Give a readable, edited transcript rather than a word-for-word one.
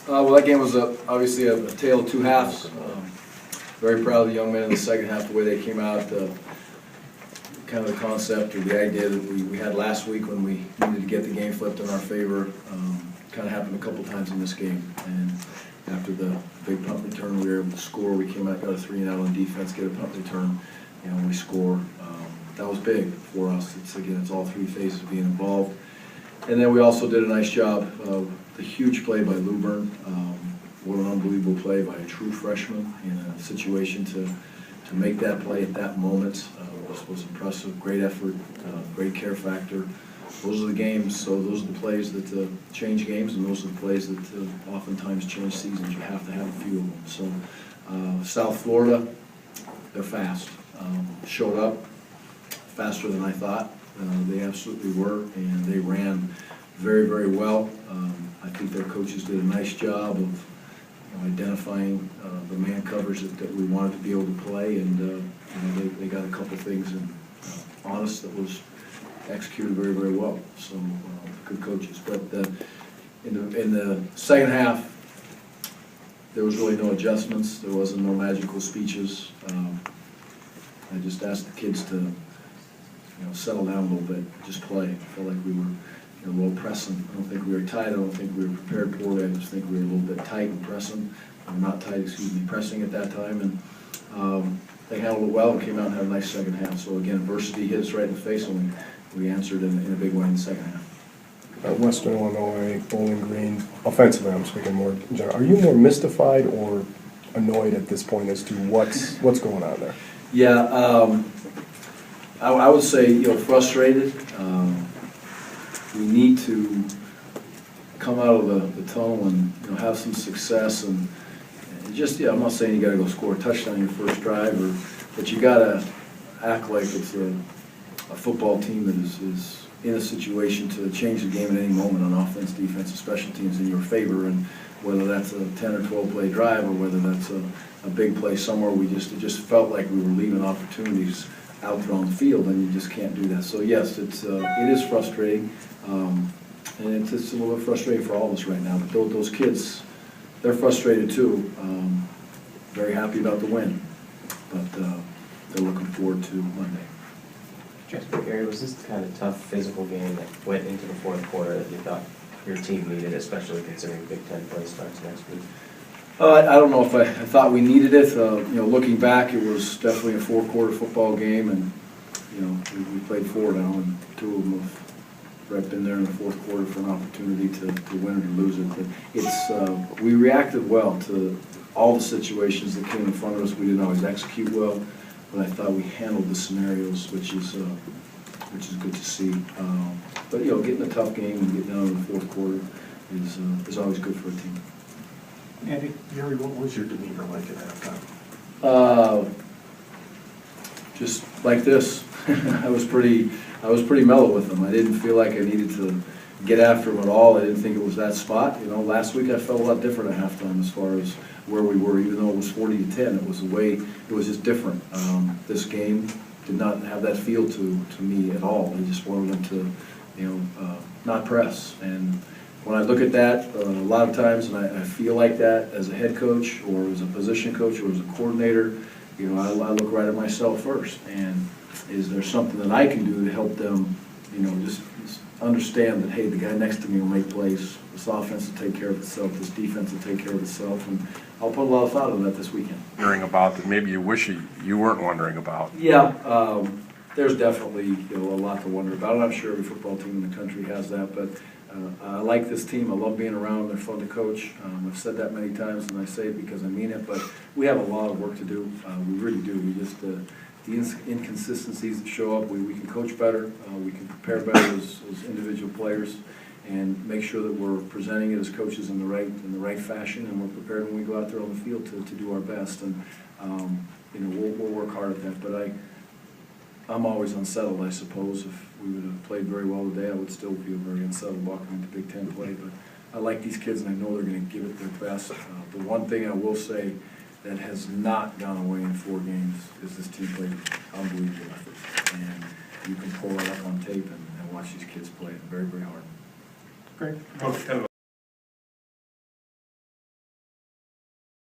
Well, that game was obviously a tale of two halves. Very proud of the young men in the second half, the way they came out. Kind of the concept or the idea that we had last week when we needed to get the game flipped in our favor kind of happened a couple times in this game. And after the big punt return, we were able to score. We came out, got a 3-and-out on defense, get a punt return, and we score. That was big for us. It's all three phases of being involved. And then we also did a nice job of the huge play by Luburn. What an unbelievable play by a true freshman in a situation to make that play at that moment was impressive. Great effort, great care factor. Those are the games, so those are the plays that change games, and those are the plays that oftentimes change seasons. You have to have a few of them. So South Florida, they're fast. Showed up faster than I thought. They absolutely were, and they ran very, very well. I think their coaches did a nice job of identifying the man coverage that we wanted to be able to play, and they got a couple things on us that was executed very, very well. So good coaches. But in the second half, there was really no adjustments. There wasn't no magical speeches. I just asked the kids to settle down a little bit, just play. I felt like we were a little pressing. I don't think we were tight. I don't think we were prepared poorly. I just think we were a little bit tight and pressing. Not tight, excuse me, pressing at that time. And they handled it well and came out and had a nice second half. So again, adversity hit us right in the face, and we answered in a big way in the second half. Western Illinois, Bowling Green, offensively I'm speaking more in general. Are you more mystified or annoyed at this point as to what's going on there? Yeah, I would say frustrated. We need to come out of the tunnel and have some success, and just I'm not saying you got to go score a touchdown your first drive, but you got to act like it's a football team that is in a situation to change the game at any moment on offense, defense, and special teams in your favor. And whether that's a 10 or 12 play drive or whether that's a big play somewhere, it just felt like we were leaving opportunities out there on the field, and you just can't do that. So yes, it is frustrating, and it's a little bit frustrating for all of us right now. But those kids, they're frustrated too. Very happy about the win, but they're looking forward to Monday. Gary, was this the kind of tough physical game that went into the fourth quarter that you thought your team needed, especially considering Big Ten play starts next week? I don't know if I thought we needed it. Looking back, it was definitely a four-quarter football game, and we played four now, and two of them have been there in the fourth quarter for an opportunity to win or to lose it. We reacted well to all the situations that came in front of us. We didn't always execute well, but I thought we handled the scenarios, which is good to see. But getting a tough game and getting out of the fourth quarter is always good for a team. Andy, Gary, what was your demeanor like at halftime? Just like this. I was pretty mellow with them. I didn't feel like I needed to get after them at all. I didn't think it was that spot. Last week I felt a lot different at halftime as far as where we were, even though it was 40-10. It was the way, it was just different. This game did not have that feel to me at all. I just wanted them to, not press. And when I look at that, a lot of times, and I feel like that as a head coach or as a position coach or as a coordinator, I look right at myself first. And is there something that I can do to help them, just understand that, hey, the guy next to me will make plays. This offense will take care of itself. This defense will take care of itself. And I'll put a lot of thought into that this weekend. Wondering about that maybe you wish you weren't wondering about. Yeah, there's definitely a lot to wonder about. And I'm sure every football team in the country has that. But I like this team. I love being around them. They're fun to coach. I've said that many times, and I say it because I mean it. But we have a lot of work to do. We really do. We just the inconsistencies that show up. We can coach better. We can prepare better as individual players, and make sure that we're presenting it as coaches in the right fashion, and we're prepared when we go out there on the field to do our best. And we'll work hard at that. But I'm always unsettled, I suppose. If we would have played very well today, I would still feel very unsettled walking into Big Ten play. But I like these kids, and I know they're going to give it their best. The one thing I will say that has not gone away in 4 games is this team played unbelievable effort. And you can pull that up on tape and watch these kids play very, very hard. Great.